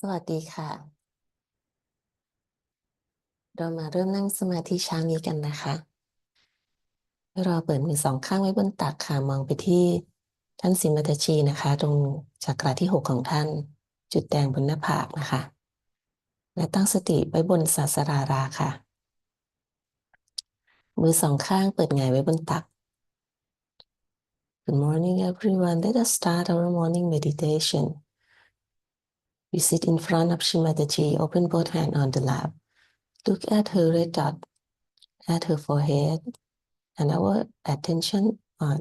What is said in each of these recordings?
สวัสดีค่ะ เรามาเริ่มนั่งสมาธิเช้านี้กันนะคะเราเปิดมือสองข้างไว้บนตักค่ะมองไปที่ท่านสิมมัตชีนะคะตรงจักระที่6ของท่านจุดแดงบนหน้าผากนะคะและตั้งสติไว้บนศาสราราค่ะมือสองข้างเปิดหงายไว้บนตัก Good morning everyone. Let us start our morning meditation. We sit in front of Shimataji, open both hands on the lap. Look at her red dot at her forehead and our attention on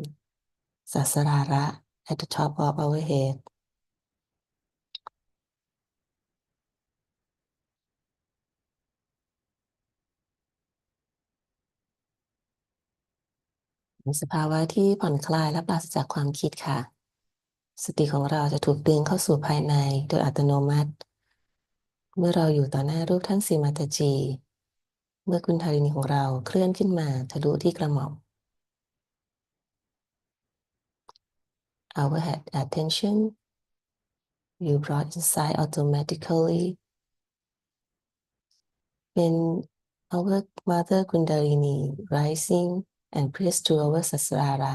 Sasarara at the top of our head.ในสภาวะที่ผ่อนคลายและปราศจากความคิดค่ะสติของเราจะถูกดึงเข้าสู่ภายในโดยอัตโนมัติเมื่อเราอยู่ต่อหน้ารูปท่านสีมาตาจีเมื่อคุณธารินีของเราเคลื่อนขึ้นมาทะลุที่กระหม่อม Our head attention you brought inside automatically when our mother Kundalini rising and press to our Sasrara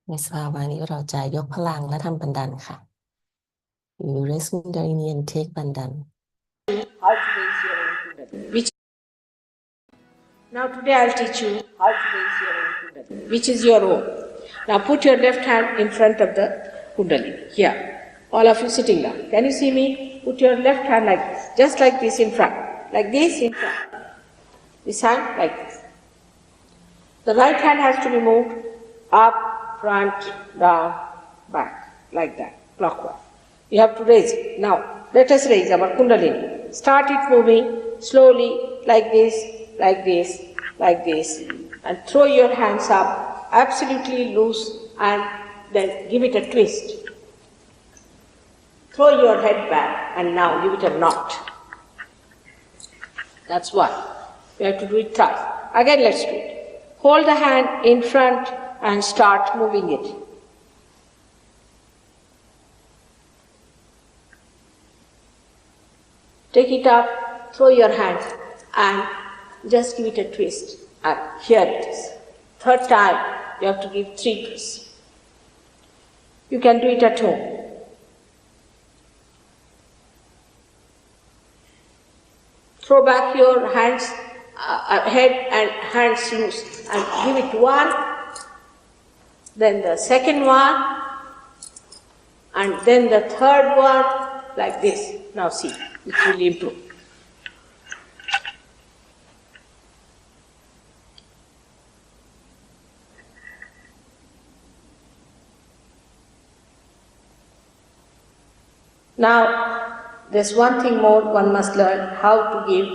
ในสภาวะนี้เราจะยกพลังและทำบันดันค่ะ You raise Kundalini and take bandan. How to raise your own Kundalini. Now today I'll teach you how to raise your own Kundalini, which is your own. Now put your left hand in front of the Kundalini. Here. All of you sitting down. Can you see me? Put your left hand like this. Just like this in front. Like this in front. This hand like this. The right hand has to be moved up, front, down, back. Like that. Clockwise. You have to raise it. Now, let us raise our Kundalini. Start it moving slowly, like this, like this, like this. And throw your hands up, absolutely loose, and then give it a twist. Throw your head back, and now give it a knot. That's one. You have to do it twice. Again, let's do it. Hold the hand in front and start moving it. Take it up, throw your hand, and just give it a twist. And here it is. Third time, you have to give 3 twists. You can do it at home. Throw back your hands, head and hands loose, and give it one, then the second one, and then the third one, like this. Now see, it will improve. Now, there's one thing more one must learn, how to give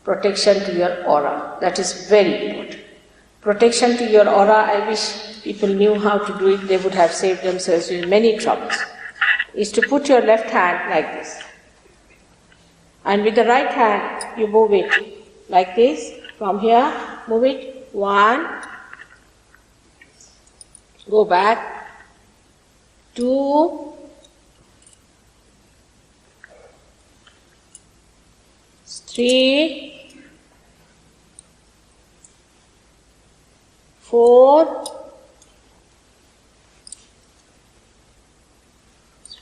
protection to your aura. That is very important. Protection to your aura, I wish people knew how to do it, they would have saved themselves in many troubles. Is to put your left hand like this. And with the right hand, you move it like this. From here, move it. 1. Go back. 2. 3. 4.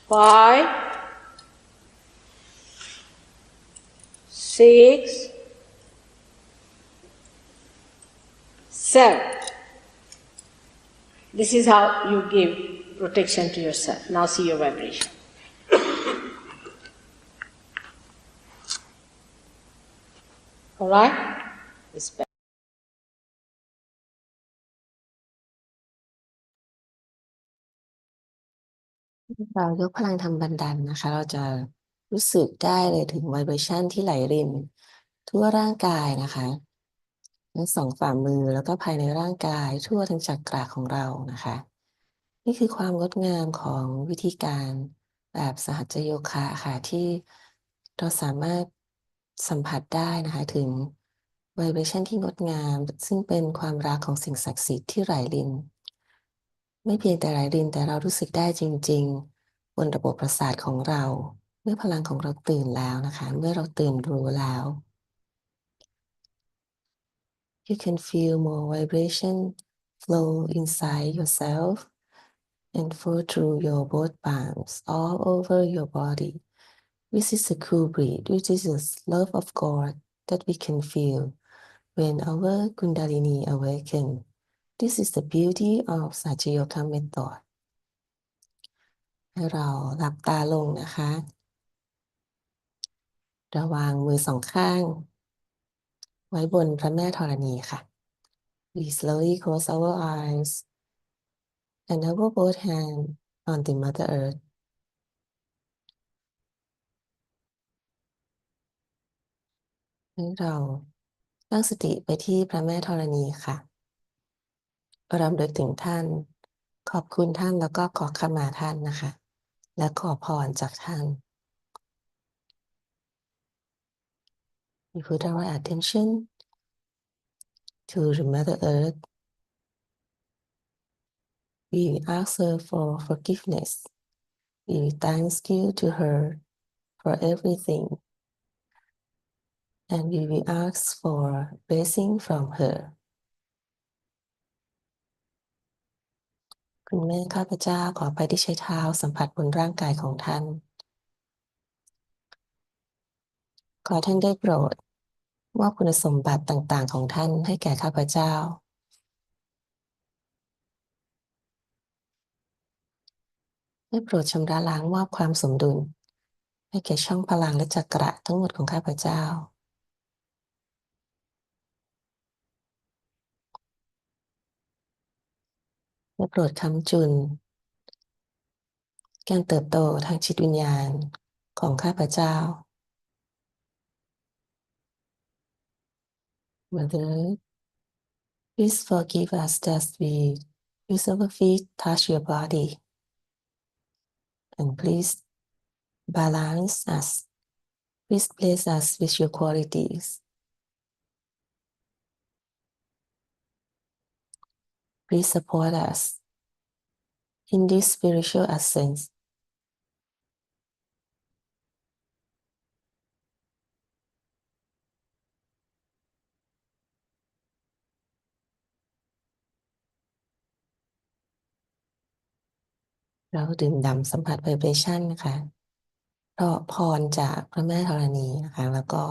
5. 6. 7. This is how you give protection to yourself. Now see your vibration. All right? It's better. เรายกพลังทำบันดันนะคะเราจะรู้สึกได้เลยถึงไวเบรชั่นที่ไหลรินทั่วร่างกายนะคะทั้ง2 ฝ่ามือแล้วก็ภายในร่างกายทั่วทั้งจักระของเรานะคะนี่คือความงดงามของวิธีการแบบสหจโยคะค่ะที่เราสามารถสัมผัสได้นะคะถึงไวเบรชั่นที่งดงามซึ่งเป็นความรักของสิ่งศักดิ์สิทธิ์ที่ไหลริน ไม่เพียงแต่ไหลรินแต่เรารู้สึกได้จริงๆบนระบบประสาทของเราเมื่อพลังของเราตื่นแล้วนะคะเมื่อเราตื่นรู้แล้ว you can feel more vibration flow inside yourself and flow through your both palms all over your body. This is a cool breeze, which is the love of God that we can feel when our Kundalini awaken. This is the beauty of Sahaja Yoga method. ให้เราหลับตาลงนะคะระวางมือสองข้างไว้บนพระแม่ธรณีค่ะ We slowly close our eyes and our both hands on the Mother Earth. ให้เราตั้งสติไปที่พระแม่ธรณีค่ะรำลึกถึงท่านขอบคุณท่านแล้วก็ขอขมาท่านนะคะและขอพรจากท่าน We put our attention to the Mother Earth. We ask her for forgiveness. We thank you to her for everything. And we will ask for blessing from her. คุณแม่ข้าพเจ้าขอไปที่ใช้เท้าสัมผัสบนร่างกายของท่านขอท่านได้โปรดมอบคุณสมบัติต่างๆของท่านให้แก่ข้าพเจ้าได้โปรดชำระล้างมอบความสมดุลให้แก่ช่องพลังและจักระทั้งหมดของข้าพเจ้าได้โปรดค้ำจุนการเติบโตทางจิตวิญญาณของข้าพเจ้า Mother, please forgive us that we use our feet touch your body, and please balance us. Please bless us with your qualities. Please support us in this spiritual ascent. เราดื่มด่ำสัมผัส vibration นะคะเพราะพรจากพระแม่ธรณีนะคะแล้วก็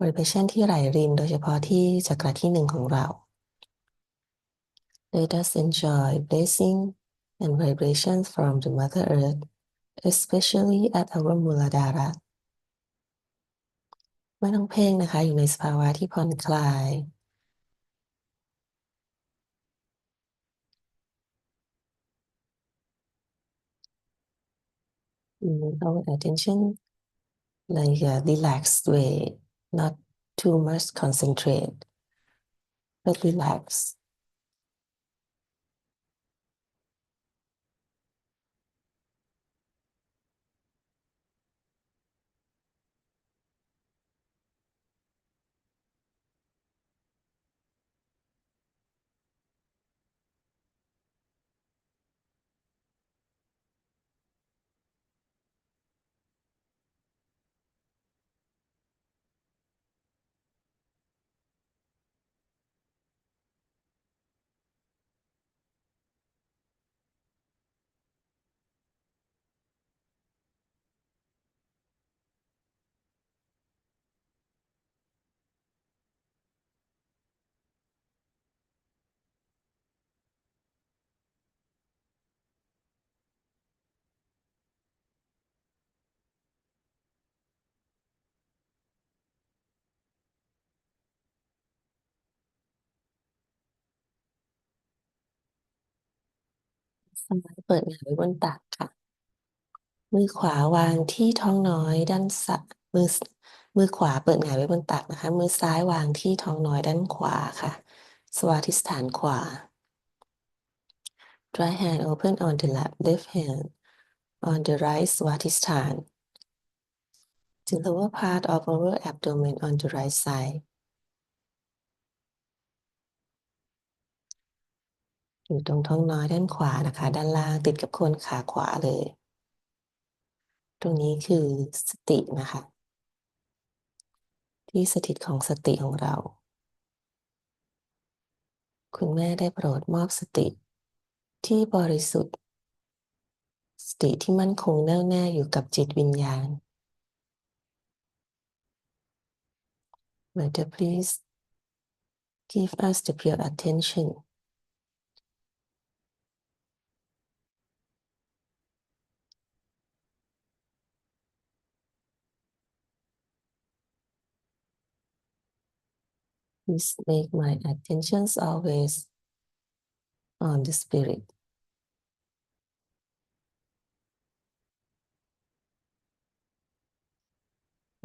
vibration ที่ไหลรินโดยเฉพาะที่จักระที่หนึ่งของเรา Let us enjoy blessing and vibrations from the Mother Earth, especially at our Muladhara. ไม่ต้องเพ่งนะคะอยู่ในสภาวะที่ผ่อนคลาย Our attention like a relaxed way, not too much concentrate, but relax. สมาธิเปิดหงายไว้บนตักค่ะ มือขวาวางที่ท้องน้อยด้านซ้ายมือขวาเปิดหงายไว้บนตักนะคะมือซ้ายวางที่ท้องน้อยด้านขวาค่ะสวาธิสถานขวา Right hand open on the left hand on the right สวาธิสถาน The lower part of our abdomen on the right side อยู่ตรงท้องน้อยด้านขวานะคะด้านล่างติดกับโคนขาขวาเลย ตรงนี้คือสตินะคะที่สถิตของสติของเรา คุณแม่ได้โปรดมอบสติที่บริสุทธิ์สติที่มั่นคงแน่วแน่อยู่กับจิตวิญญาณ Mother please give us the pure attention please make my attentions always on the spirit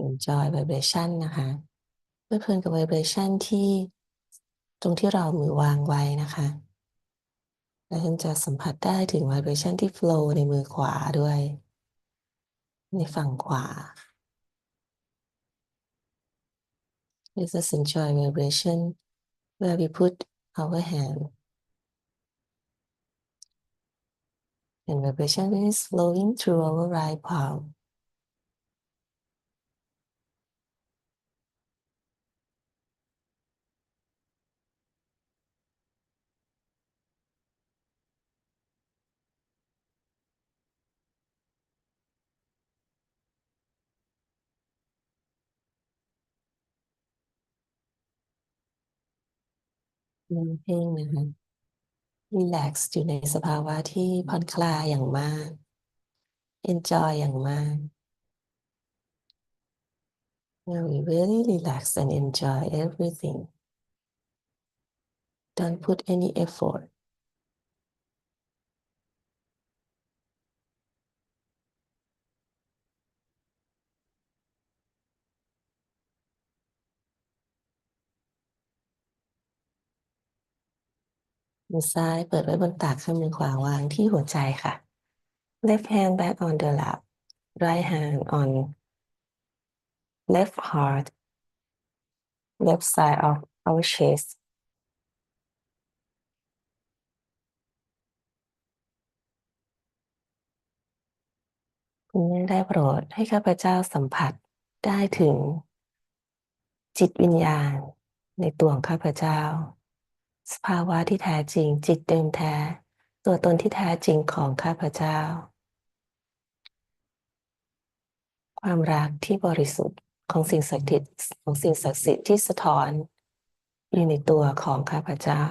enjoy vibration นะคะเพลิดเพลินกับ vibration ที่ตรงที่เรามือวางไว้นะคะและฉันจะสัมผัสได้ถึง vibration ที่ flow ในมือขวาด้วยในฝั่งขวา Let us enjoy vibration where we put our hand and vibration is flowing through our right palm นั่งเพ่งนะคะ relax อยู่ในสภาวะที่ผ่อนคลายอย่างมาก enjoy อย่างมาก Now we really relax and enjoy everything don't put any effort มือซ้ายเปิดไว้บนตักข้างมือขวาวางที่หัวใจค่ะ left hand back on the lap right hand on left heart left side of our chest คุณแม่ได้โปรดให้ข้าพเจ้าสัมผัสได้ถึงจิตวิญญาณในตัวของข้าพเจ้าสภาวะที่แท้จริงจิตเดิมแท้ตัวตนที่แท้จริงของข้าพเจ้าความรักที่บริสุทธิ์ของสิ่งศักดิ์สิทธิ์ที่สะท้อนอยู่ในตัวของข้าพเจ้า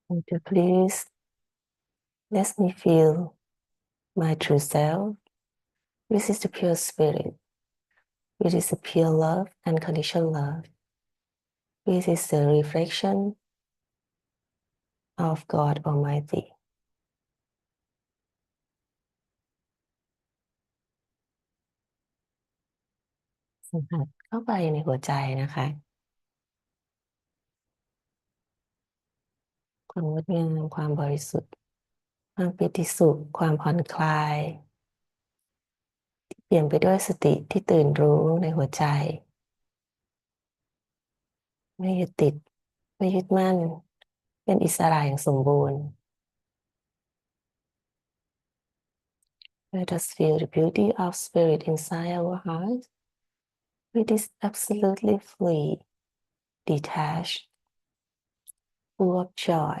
Would you please let me feel my true self which is the pure spirit which is the pure love unconditional love which is the reflection of God Almighty สัมผัสเข้าไปในหัวใจนะคะความงดงามความบริสุทธิ์ความปิติสุขความผ่อนคลายที่เปลี่ยนไปด้วยสติที่ตื่นรู้ในหัวใจไม่ยึดติดไม่ยึดมั่นเป็นอิสระอย่างสมบูรณ์ Let us feel the beauty of spirit inside our heart which is absolutely free detached full of joy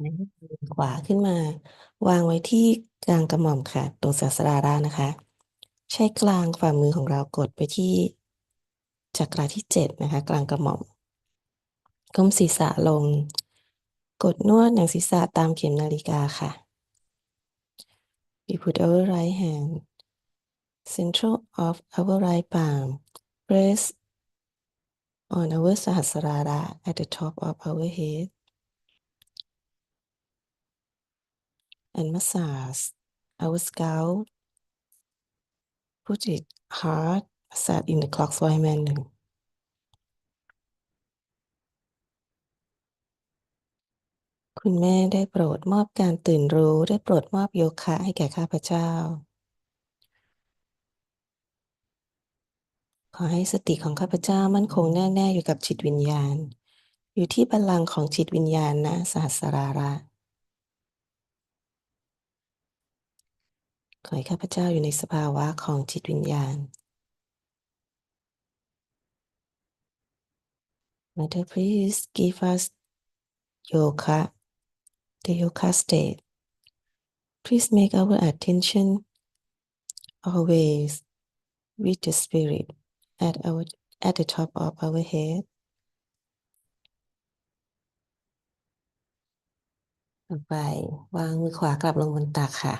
มือขวาขึ้นมาวางไว้ที่กลางกระหม่อมค่ะตรงศาสราระนะคะใช้กลางฝ่ามือของเรากดไปที่จักระที่7นะคะกลางกระหม่อมก้มศีรษะลงกดนวดหนังศีรษะตามเข็มนาฬิกาค่ะ We put our right hand central of our right palm press on our sahasrara at the top of our head and massage our scalp. Put it hard, massage in the clockwise manner. คุณแม่ได้โปรดมอบการตื่นรู้ได้โปรดมอบโยคะให้แก่ข้าพเจ้าขอให้สติของข้าพเจ้ามั่นคงแน่แน่อยู่กับจิตวิญญาณอยู่ที่บัลลังก์ของจิตวิญญาณนะสหัสราระขอให้ข้าพเจ้าอยู่ในสภาวะของจิตวิญญาณ Mother, please give us yoga, the yoga state. Please make our attention always with the spirit at the top of our head. ต่อไปวางมือขวากลับลงบนตักค่ะ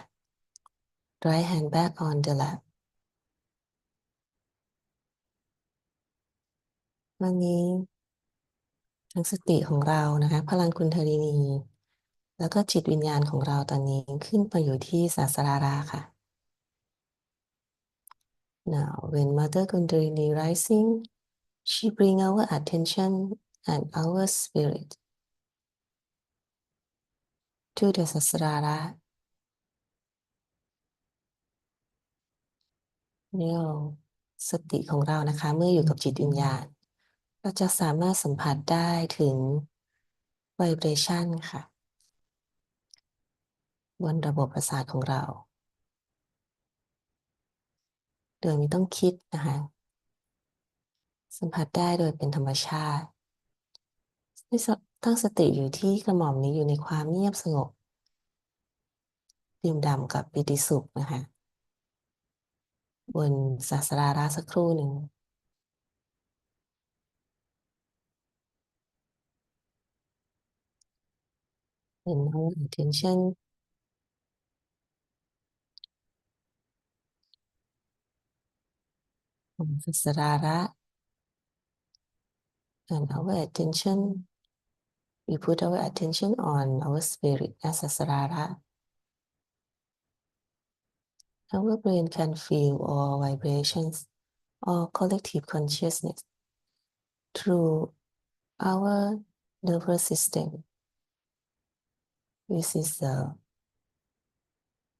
Right hand back on the lap. วันนี้ทั้งสติของเรานะคะพลังคุณธรินีแล้วก็จิตวิญญาณของเราตอนนี้ขึ้นไปอยู่ที่ศาสราราค่ะ Now when Mother Kundalini rising she bring our attention and our spirit to the sasrara เนี่ยสติของเรานะคะเมื่ออยู่กับจิตวิญญาณเราจะสามารถสัมผัสได้ถึง vibration ค่ะบนระบบประสาทของเราโดยไม่ต้องคิดนะคะสัมผัสได้โดยเป็นธรรมชาติให้ตั้งสติอยู่ที่กระหม่อมนี้อยู่ในความเงียบสงบดื่มด่ำกับปิติสุขนะคะบนศาสราระสักครู่หนึ่ง and our attention on ศาสราระ and our attention we put our attention on our spirit as sasrara. Our brain can feel all vibrations or collective consciousness through our nervous system. This is the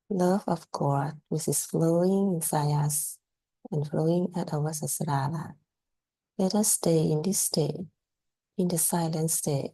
love of God which is flowing inside us and flowing at our sasrara. Let us stay in this state, in the silent state.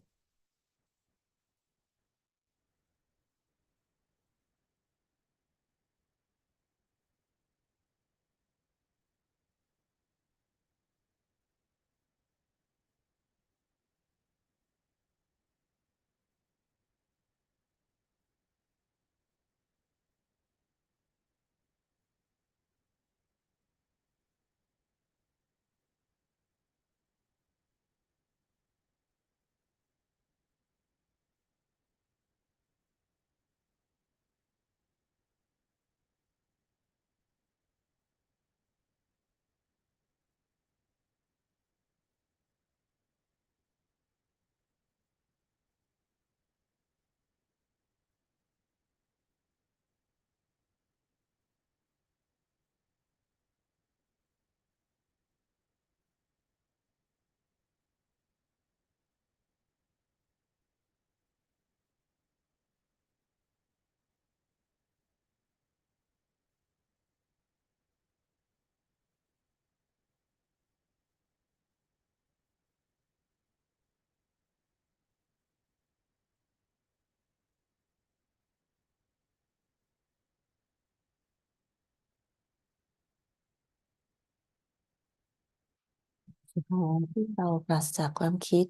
สภาวะที่เราปราศจากความคิด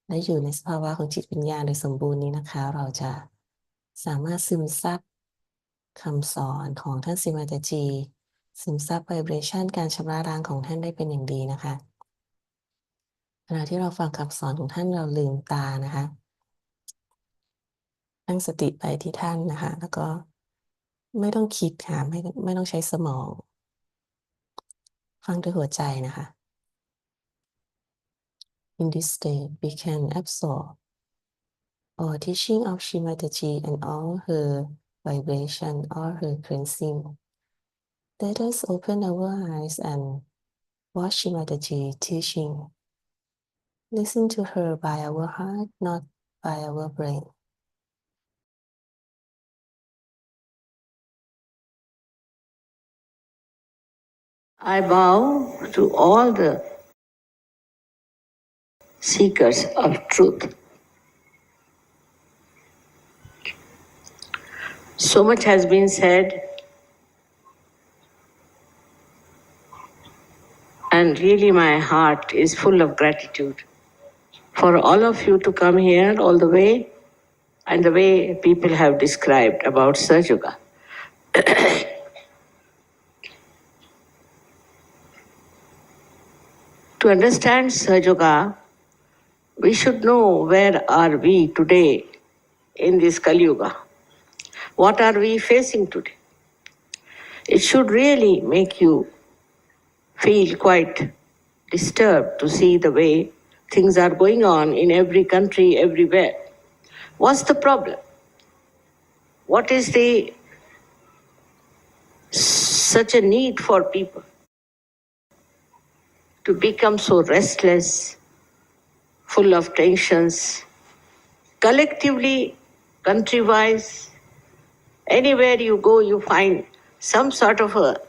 และอยู่ในสภาวะของจิตวิญญาณโดยสมบูรณ์นี้นะคะเราจะสามารถซึมซับคำสอนของท่านสิมาตาจีซึมซับไวเบรชันการชำระล้างของท่านได้เป็นอย่างดีนะคะขณะที่เราฟังคำสอนของท่านเราลืมตานะคะตั้งสติไปที่ท่านนะคะแล้วก็ไม่ต้องคิดค่ะไม่ต้องใช้สมองฟังด้วยหัวใจนะคะ In this state we can absorb all teaching of Shrimataji and all her vibration, all her cleansing. Let us open our eyes and watch Shrimataji teaching. Listen to her by our heart, not by our brain. I bow to all the seekers of truth. So much has been said, and really my heart is full of gratitude for all of you to come here all the way and the way people have described about Sahaja Yoga. To understand Sahaja Yoga, we should know where are we today in this Kali Yuga. What are we facing today? It should really make you feel quite disturbed to see the way things are going on in every country, everywhere. What's the problem? What is such a need for people to become so restless, full of tensions, collectively, country-wise, anywhere you go, you find some sort of a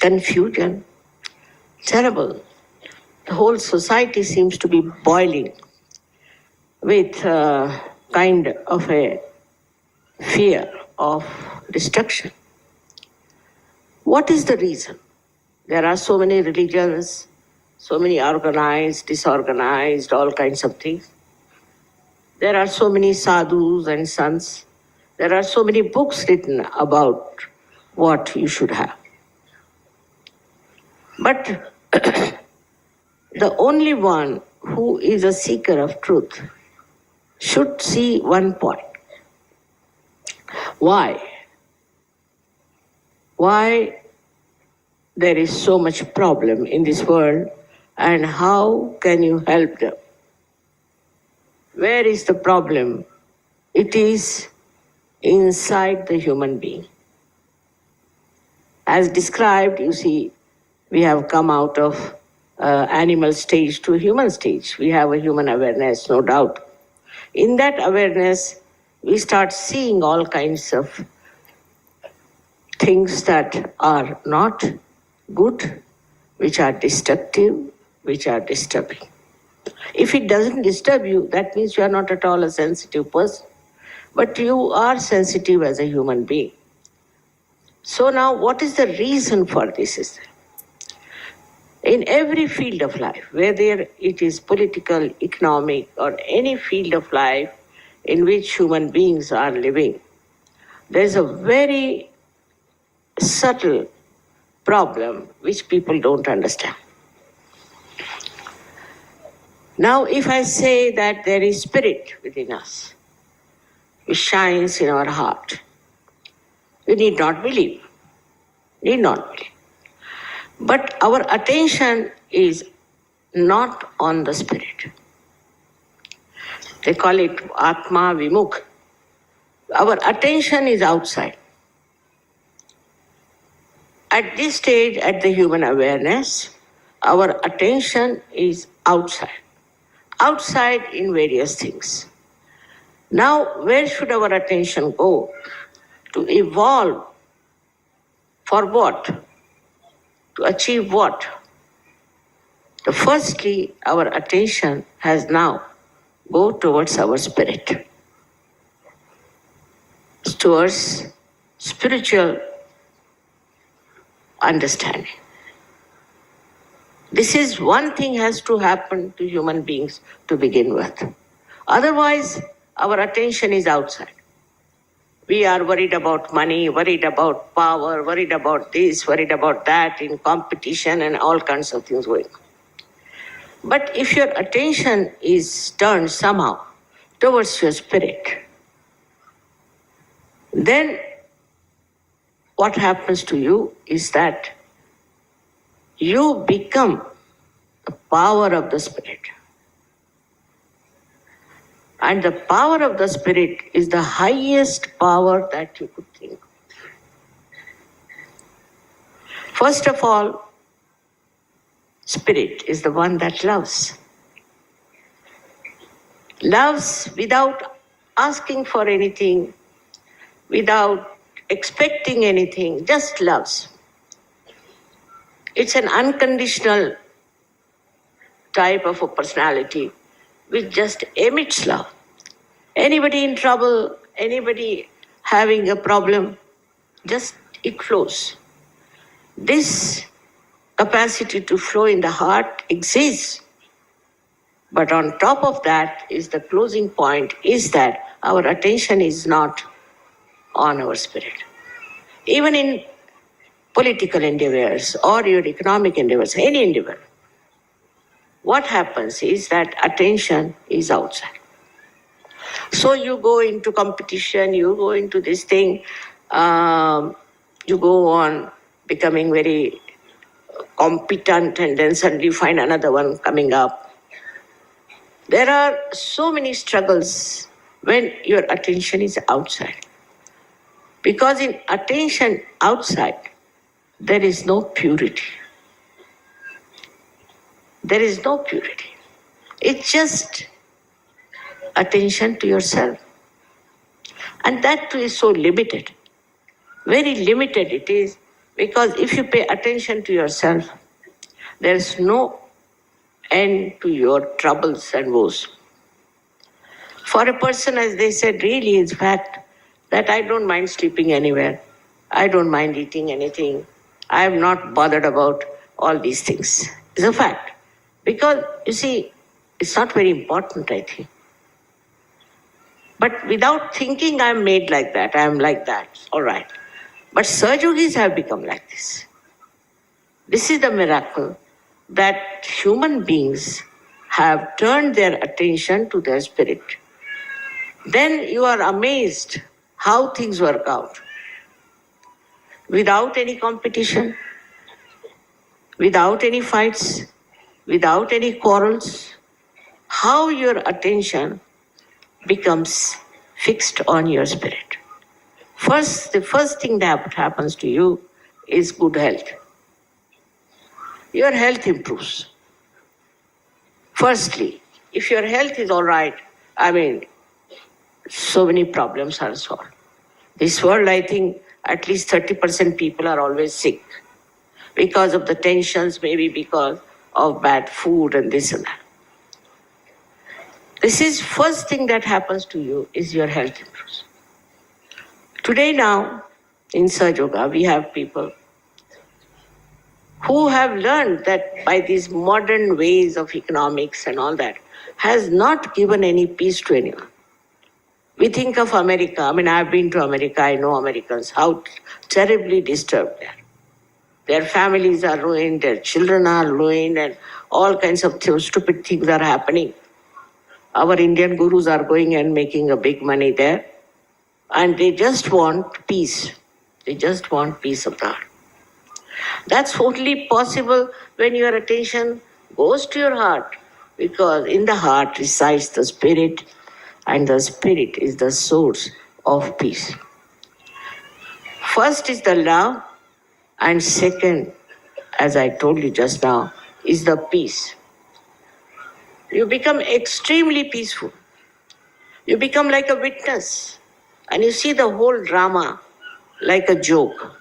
confusion, terrible. The whole society seems to be boiling with a kind of a fear of destruction. What is the reason? There are so many religions, so many organized, disorganized, all kinds of things. There are so many sadhus and sants. There are so many books written about what you should have. But the only one who is a seeker of truth should see one point. Why? Why there is so much problem in this world and how can you help them? Where is the problem? It is inside the human being. As described, you see, we have come out of animal stage to human stage. We have a human awareness, no doubt. In that awareness, we start seeing all kinds of things that are not good, which are destructive, which are disturbing. If it doesn't disturb you, that means you are not at all a sensitive person. But you are sensitive as a human being. So now, what is the reason for this? In every field of life, whether it is political, economic, or any field of life in which human beings are living, there is a very subtle problem which people don't understand. Now, if I say that there is spirit within us, which shines in our heart, you need not believe. Need not believe. But our attention is not on the spirit. They call it Atma Vimukh. Our attention is outside. At this stage, at the human awareness, our attention is outside. Outside in various things. Now, where should our attention go? To evolve. For what? To achieve what? Firstly, our attention has now go towards our spirit. Towards spiritual understanding. This is one thing has to happen to human beings to begin with. Otherwise, our attention is outside. We are worried about money, worried about power, worried about this, worried about that, in competition and all kinds of things going on. But if your attention is turned somehow towards your spirit, then what happens to you is that you become the power of the spirit. And the power of the spirit is the highest power that you could think of. First of all, spirit is the one that loves. Loves without asking for anything, without expecting anything, just loves. It's an unconditional type of a personality which just emits love. Anybody in trouble, anybody having a problem, just it flows. This capacity to flow in the heart exists. But on top of that is the closing point is that our attention is not on our spirit. Even in political endeavors or your economic endeavors, any endeavor, what happens is that attention is outside. So you go into competition, you go into this thing, you go on becoming very competent and then suddenly find another one coming up. There are so many struggles when your attention is outside. Because in attention outside, there is no purity. There is no purity. It's just attention to yourself. And that too is so limited. Very limited it is, because if you pay attention to yourself, there is no end to your troubles and woes. For a person, as they said, really is fact that I don't mind sleeping anywhere. I don't mind eating anything. I am not bothered about all these things. It's a fact. Because, you see, it's not very important, I think. But without thinking, I'm made like that. I'm like that. All right. But Sahajogis have become like this. This is the miracle that human beings have turned their attention to their spirit. Then you are amazed how things work out. Without any competition, without any fights, without any quarrels, how your attention becomes fixed on your spirit. The first thing that happens to you is good health. Your health improves. Firstly, if your health is all right, so many problems are solved. This world, I think, at least 30% people are always sick because of the tensions, maybe because of bad food and this and that. This is first thing that happens to you is your health improves. Today now, in Sahaja Yoga, we have people who have learned that by these modern ways of economics and all that has not given any peace to anyone. We think of America. I've been to America. I know Americans, how terribly disturbed they are. Their families are ruined, their children are ruined, and all kinds of stupid things are happening. Our Indian gurus are going and making a big money there. And they just want peace. They just want peace of the heart. That's only possible when your attention goes to your heart, because in the heart resides the spirit, and the spirit is the source of peace. First is the love, and second, as I told you just now, is the peace. You become extremely peaceful. You become like a witness, and you see the whole drama like a joke.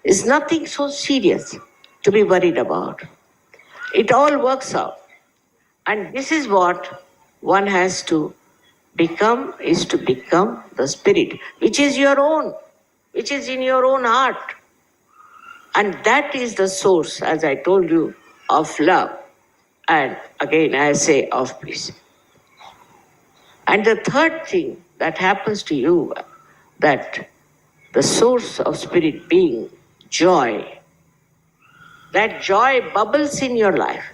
It's nothing so serious to be worried about. It all works out. And this is what one has to become, is to become the spirit, which is your own, which is in your own heart. And that is the source, as I told you, of love, and again I say of peace. And the third thing that happens to you, that the source of spirit being joy, that joy bubbles in your life.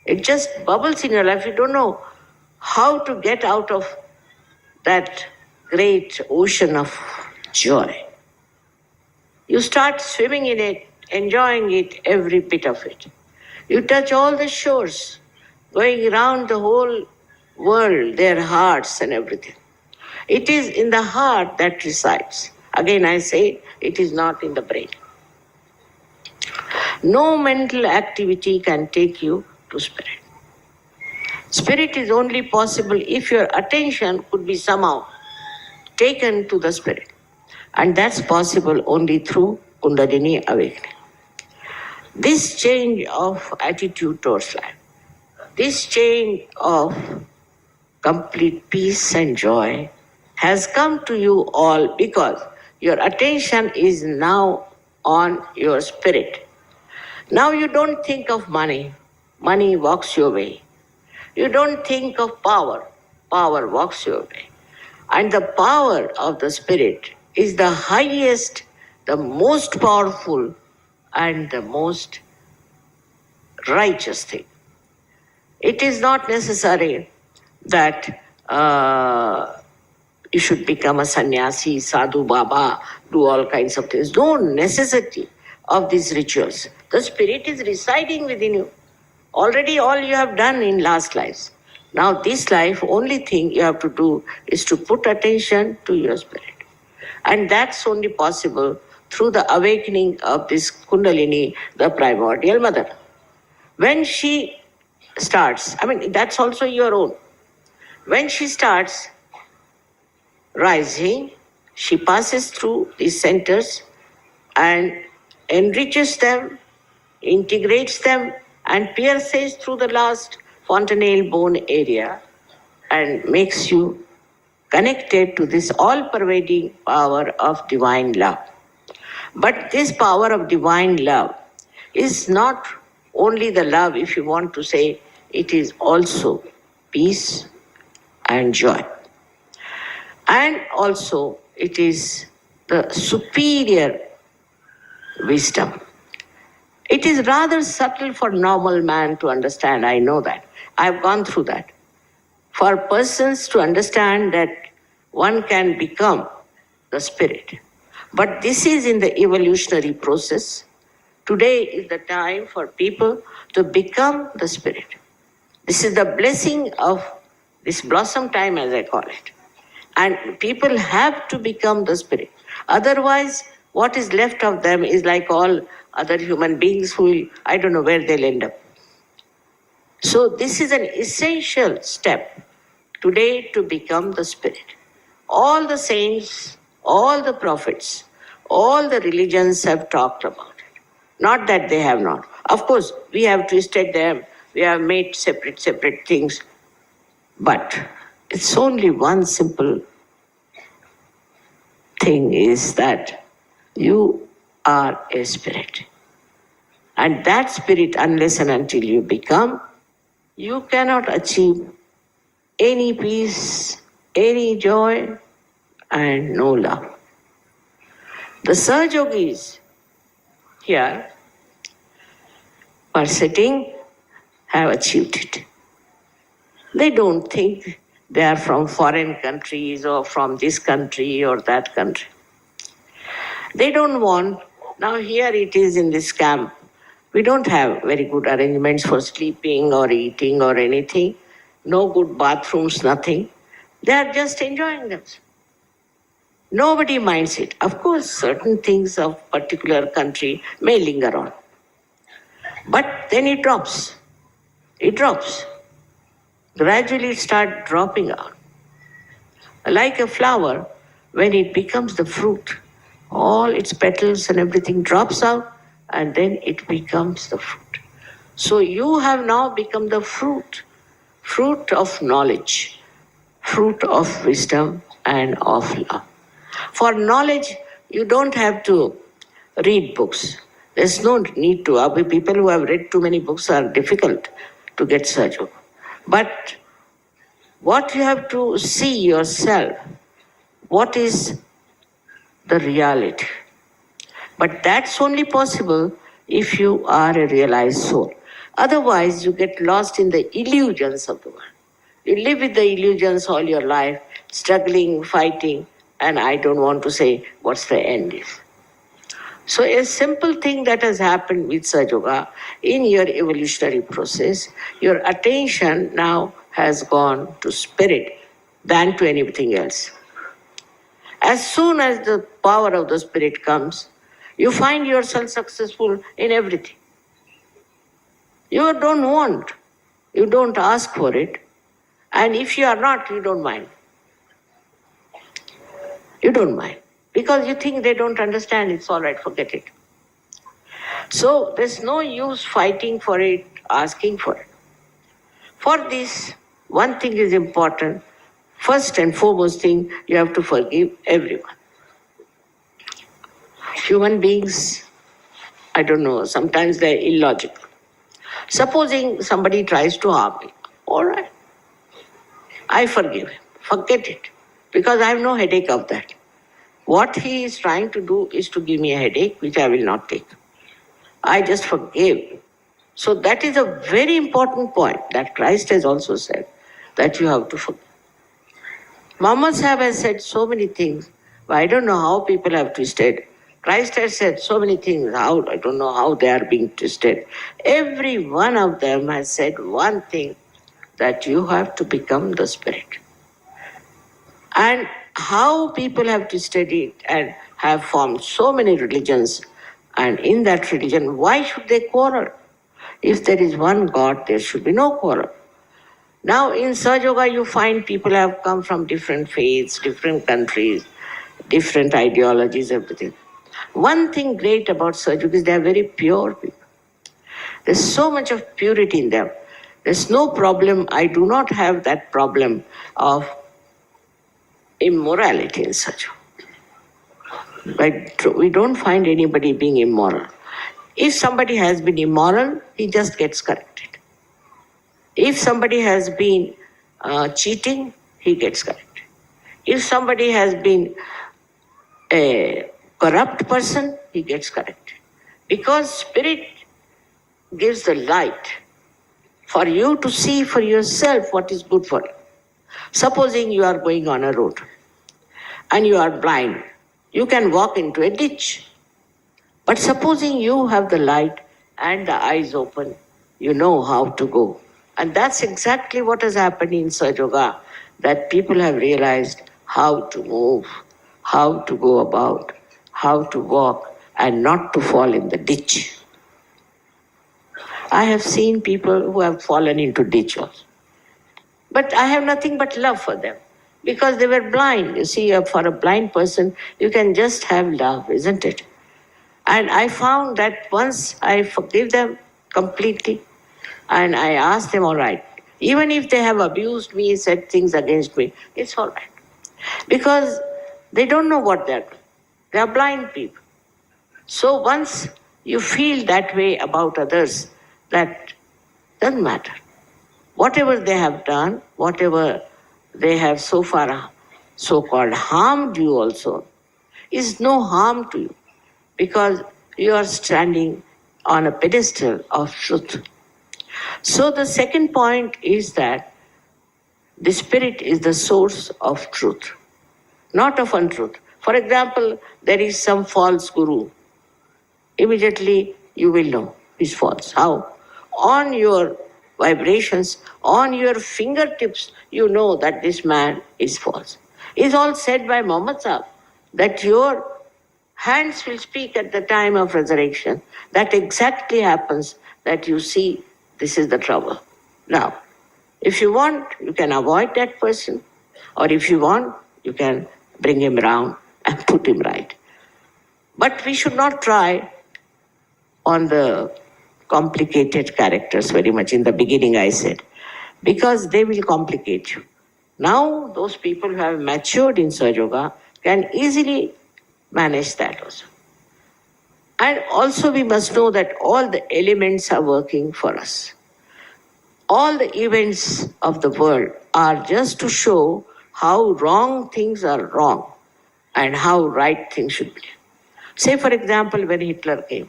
It just bubbles in your life. You don't know how to get out of that great ocean of joy. You start swimming in it, enjoying it, every bit of it. You touch all the shores, going around the whole world, their hearts and everything. It is in the heart that resides. Again, I say, it is not in the brain. No mental activity can take you to spirit. Spirit is only possible if your attention could be somehow taken to the spirit. And that's possible only through Kundalini awakening. This change of attitude towards life, this change of complete peace and joy has come to you all because your attention is now on your spirit. Now you don't think of money. Money walks your way. You don't think of power. Power walks your way. And the power of the spirit is the highest, the most powerful, and the most righteous thing. It is not necessary that you should become a sannyasi, sadhu, baba, do all kinds of things. No necessity of these rituals. The spirit is residing within you. Already all you have done in last lives. Now this life, only thing you have to do is to put attention to your spirit. And that's only possible through the awakening of this Kundalini, the primordial mother. When she starts, that's also your own. When she starts rising, she passes through these centers and enriches them, integrates them, and pierces through the last fontanelle bone area and makes you connected to this all-pervading power of divine love. But this power of divine love is not only the love, if you want to say, it is also peace and joy. And also it is the superior wisdom. It is rather subtle for normal man to understand, I know that. I've gone through that. For persons to understand that one can become the spirit. But this is in the evolutionary process. Today is the time for people to become the spirit. This is the blessing of this blossom time, as I call it. And people have to become the spirit. Otherwise, what is left of them is like all other human beings who, I don't know where they'll end up. So this is an essential step today to become the spirit. All the saints, all the prophets, all the religions have talked about it. Not that they have not. Of course, we have twisted them, we have made separate things. But it's only one simple thing is that you are a spirit. And that spirit, unless and until you become, you cannot achieve any peace, any joy, and no love. The Sahaja Yogis here are sitting, have achieved it. They don't think they are from foreign countries or from this country or that country. They don't want, now here it is in this camp, we don't have very good arrangements for sleeping or eating or anything. No good bathrooms, nothing. They are just enjoying themselves. Nobody minds it. Of course, certain things of particular country may linger on. But then it drops. It drops. Gradually it starts dropping out. Like a flower, when it becomes the fruit, all its petals and everything drops out, and then it becomes the fruit. So you have now become the fruit of knowledge, fruit of wisdom and of love. For knowledge, you don't have to read books. There's no need to. People who have read too many books are difficult to get Sahaja Yoga. But what you have to see yourself, what is the reality. But that's only possible if you are a realized soul. Otherwise, you get lost in the illusions of the world. You live with the illusions all your life, struggling, fighting, and I don't want to say what's the end is. So a simple thing that has happened with Sahaja Yoga in your evolutionary process, your attention now has gone to spirit than to anything else. As soon as the power of the spirit comes, you find yourself successful in everything. You don't want, you don't ask for it, and if you are not, you don't mind. You don't mind. Because you think they don't understand, it's all right, forget it. So there's no use fighting for it, asking for it. For this, one thing is important. First and foremost thing, you have to forgive everyone. Human beings, I don't know, sometimes they're illogical. Supposing somebody tries to harm me, all right, I forgive him, forget it, because I have no headache of that. What he is trying to do is to give me a headache, which I will not take. I just forgive. So that is a very important point that Christ has also said, that you have to forgive. Muhammad Sahib has said so many things, but I don't know how people have twisted. Christ has said so many things, how I don't know how they are being twisted. Every one of them has said one thing, that you have to become the spirit. And how people have twisted it and have formed so many religions, and in that religion, why should they quarrel? If there is one God, there should be no quarrel. Now in Sahaja Yoga, you find people have come from different faiths, different countries, different ideologies, everything. One thing great about Sahaja Yoga is they are very pure people. There's so much of purity in them. There's no problem. I do not have that problem of immorality in Sahaja Yoga. But we don't find anybody being immoral. If somebody has been immoral, he just gets corrected. If somebody has been cheating, he gets corrected. If somebody has been a corrupt person, he gets corrected. Because spirit gives the light for you to see for yourself what is good for you. Supposing you are going on a road and you are blind, you can walk into a ditch. But supposing you have the light and the eyes open, you know how to go. And that's exactly what has happened in Sahaja Yoga, that people have realized how to move, how to go about, how to walk, and not to fall in the ditch. I have seen people who have fallen into ditch also. But I have nothing but love for them, because they were blind. You see, for a blind person, you can just have love, isn't it? And I found that once I forgive them completely, and I ask them, all right, even if they have abused me, said things against me, it's all right. Because they don't know what they're doing. They are blind people. So once you feel that way about others, that doesn't matter. Whatever they have done, whatever they have so far so-called harmed you also, is no harm to you, because you are standing on a pedestal of truth. So the second point is that the spirit is the source of truth, not of untruth. For example, there is some false guru. Immediately you will know he's false. How? On your vibrations, on your fingertips, you know that this man is false. It's all said by Muhammad Sahib, that your hands will speak at the time of resurrection. That exactly happens, that you see this is the trouble. Now, if you want, you can avoid that person, or if you want, you can bring him around and put him right. But we should not try on the complicated characters very much. In the beginning I said, because they will complicate you. Now those people who have matured in Sahaja Yoga can easily manage that also. And also we must know that all the elements are working for us. All the events of the world are just to show how wrong things are wrong and how right things should be. Say, for example, when Hitler came,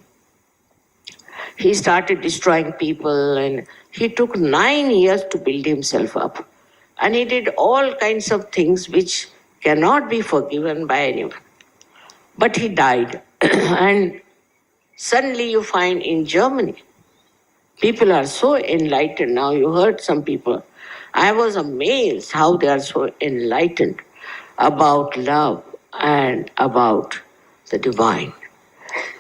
he started destroying people and he took 9 years to build himself up. And he did all kinds of things which cannot be forgiven by anyone. But he died. And suddenly you find in Germany, people are so enlightened now. You heard some people. I was amazed how they are so enlightened about love and about the divine.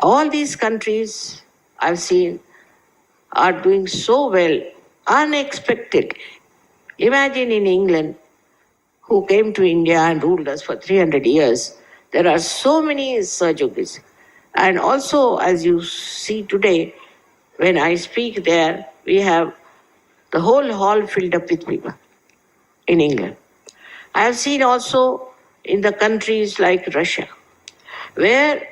All these countries I've seen are doing so well, unexpectedly. Imagine in England, who came to India and ruled us for 300 years, there are so many Sahajogis. And also, as you see today, when I speak there, we have the whole hall filled up with people in England. I have seen also in the countries like Russia, where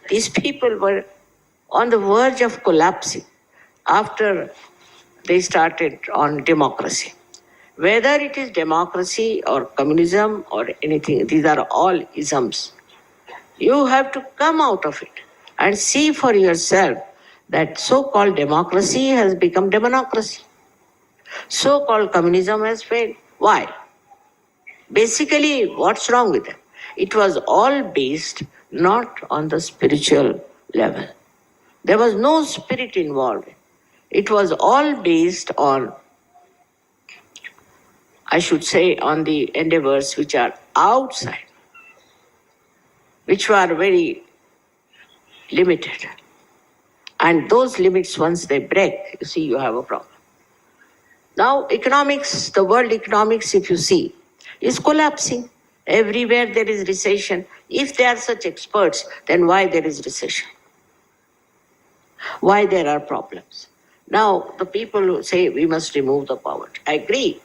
these people were on the verge of collapsing after they started on democracy. Whether it is democracy or communism or anything, these are all isms. You have to come out of it and see for yourself that so-called democracy has become demonocracy. So-called communism has failed. Why? Basically, what's wrong with it? It was all based not on the spiritual level. There was no spirit involved. It was all based on, I should say, on the endeavors which are outside, which were very limited. And those limits, once they break, you see, you have a problem. Now, economics, the world economics, if you see, is collapsing. Everywhere there is recession. If they are such experts, then why there is recession? Why there are problems? Now, the people who say we must remove the poverty, I agree,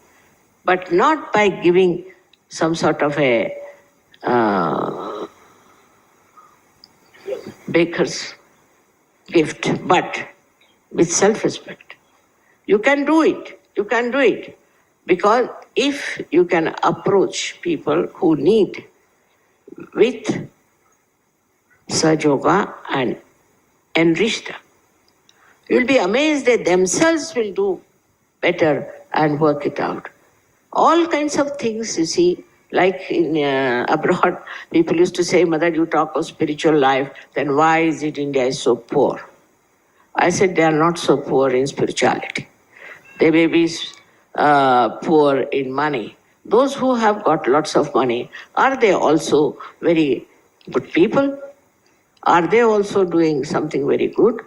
but not by giving some sort of a baker's gift, but with self-respect. You can do it. You can do it. Because if you can approach people who need with Sahaja Yoga and enrich them, you'll be amazed that themselves will do better and work it out. All kinds of things, you see, like in abroad, people used to say, Mother, you talk of spiritual life, then why is it India is so poor? I said, they are not so poor in spirituality. They may be poor in money. Those who have got lots of money, are they also very good people? Are they also doing something very good?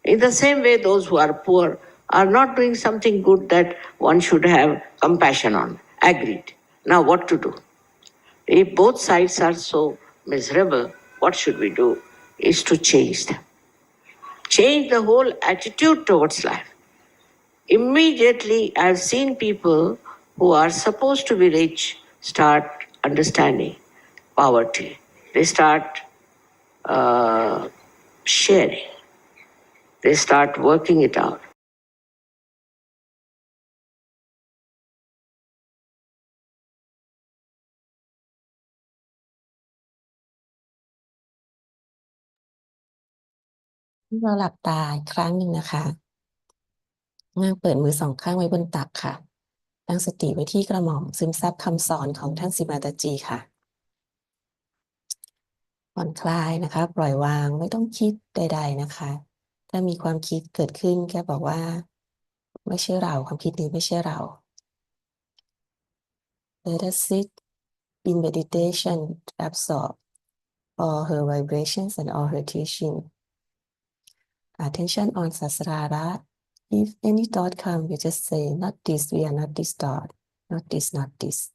In the same way, those who are poor are not doing something good that one should have compassion on. Agreed. Now what to do? If both sides are so miserable, what should we do? Is to change them. Change the whole attitude towards life. Immediately, I've seen people who are supposed to be rich start understanding poverty. They start sharing. They start working it out.เราหลับตาอีกครั้งหนึ่งนะคะนั่งเปิดมือสองข้างไว้บนตักค่ะตั้งสติไว้ที่กระหม่อมซึมซับคำสอนของท่านสิมาตาจีค่ะผ่อนคลายนะคะปล่อยวางไม่ต้องคิดใดๆนะคะ ถ้ามีความคิดเกิดขึ้นแค่บอกว่าไม่ใช่เราความคิดนี้ไม่ใช่เรา Let us sit in meditation to absorb all her vibrations and all her teaching. Attention on Sasrara. If any thought come, you just say, not this, we are not this thought, not this, not this.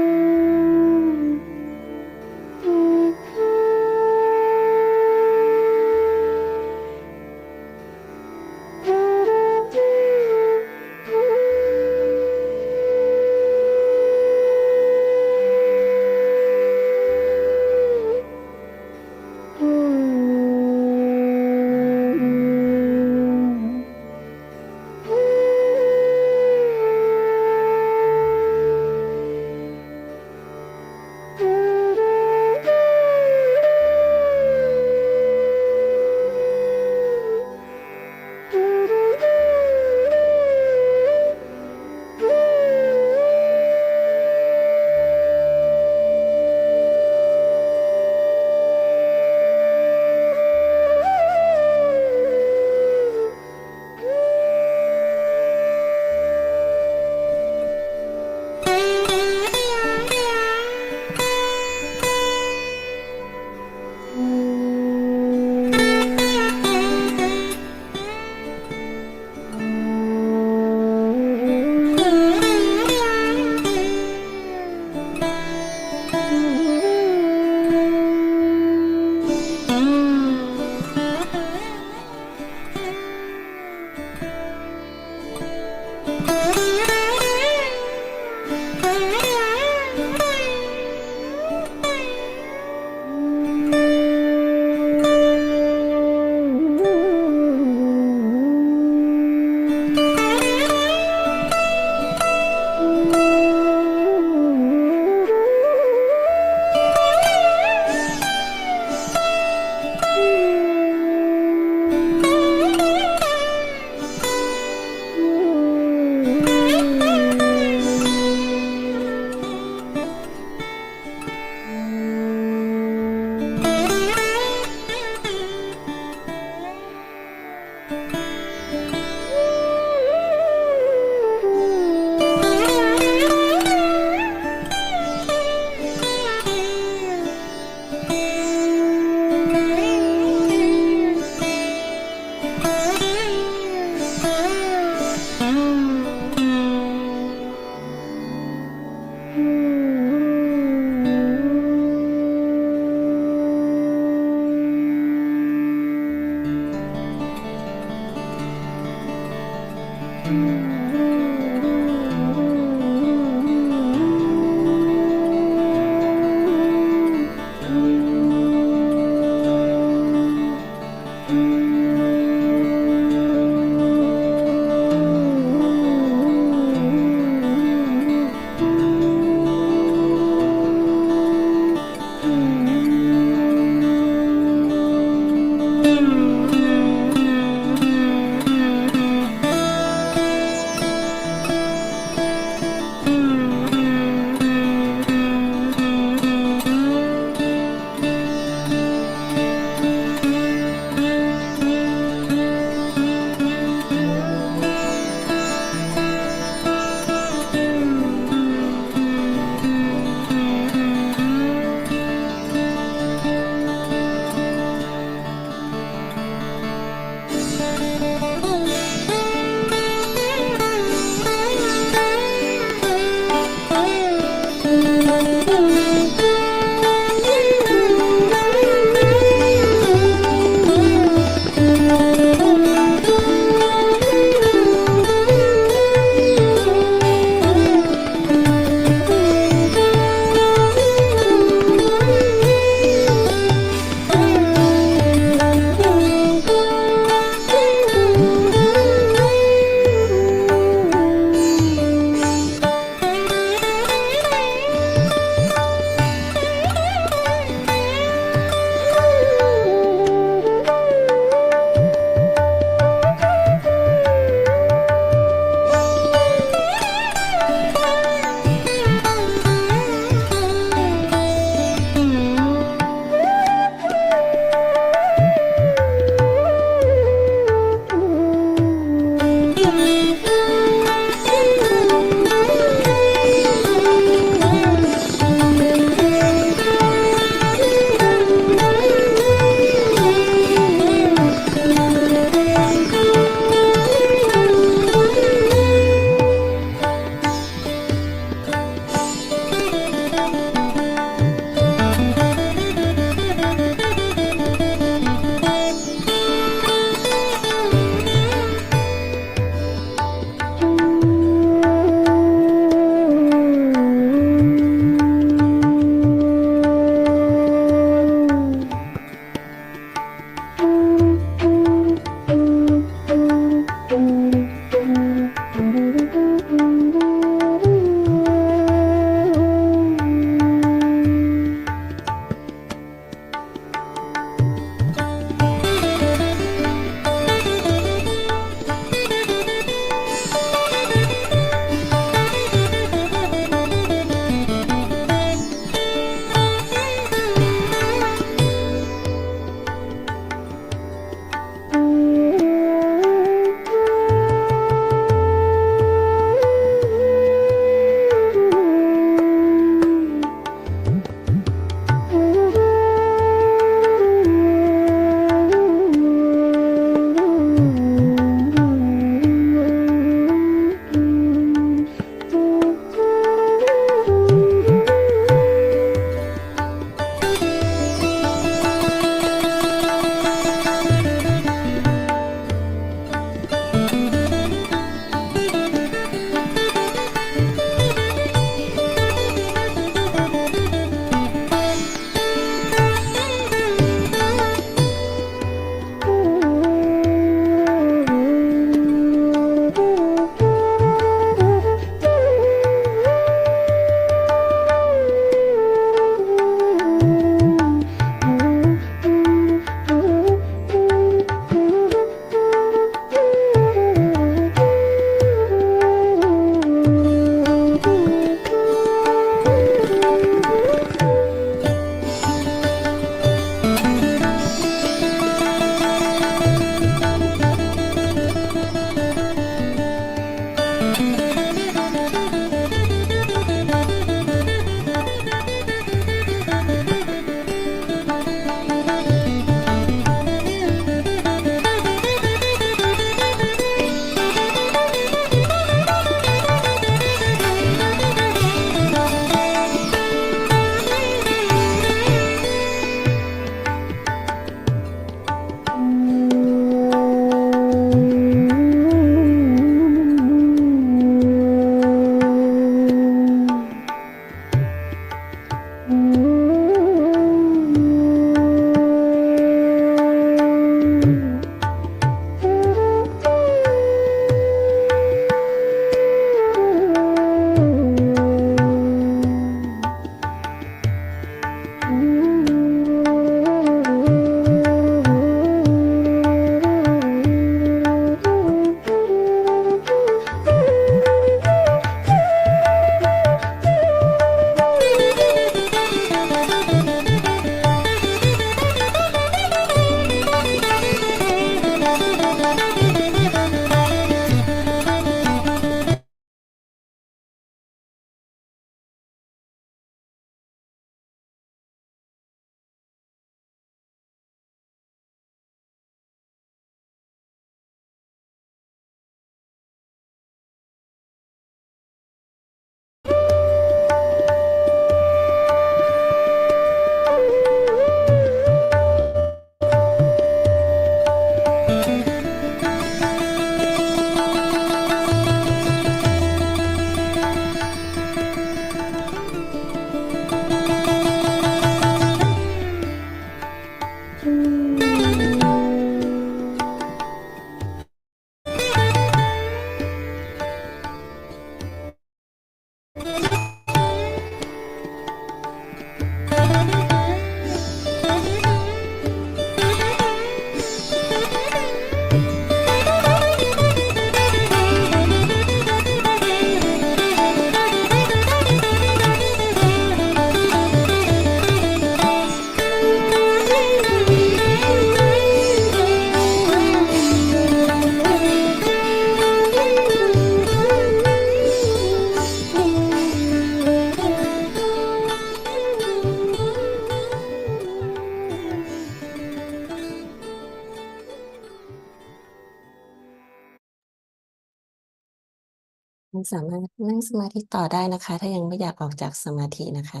คุณสามารถนั่งสมาธิต่อได้นะคะ ถ้ายังไม่อยากออกจากสมาธินะคะ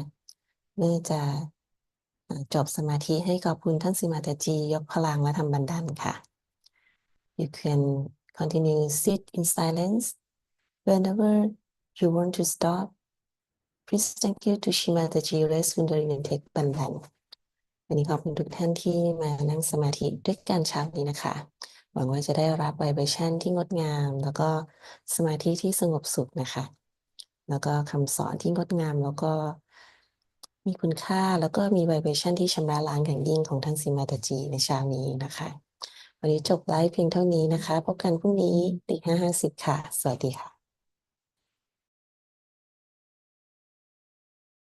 เมื่อจะจบสมาธิให้ขอบคุณท่านสิมาตจียกพลังและทำบันดันค่ะ You can continue sit in silence whenever you want to stop. Please thank you to Shimataji Rest Wondering and Take Bandan. วันนี้ขอบคุณทุกท่านที่มานั่งสมาธิด้วยกันเช้านี้นะคะ หวังว่าจะได้รับไวเบรชั่นที่งดงาม แล้วก็สมาธิที่สงบสุขนะคะ แล้วก็คำสอนที่งดงาม แล้วก็มีคุณค่า แล้วก็มีไวเบรชั่นที่ชำระล้างอย่างยิ่งของท่านสิมาตจีในเช้านี้นะคะ วันนี้จบไลฟ์เพียงเท่านี้นะคะ พบกันพรุ่งนี้ตี 5:50 ค่ะ สวัสดีค่ะ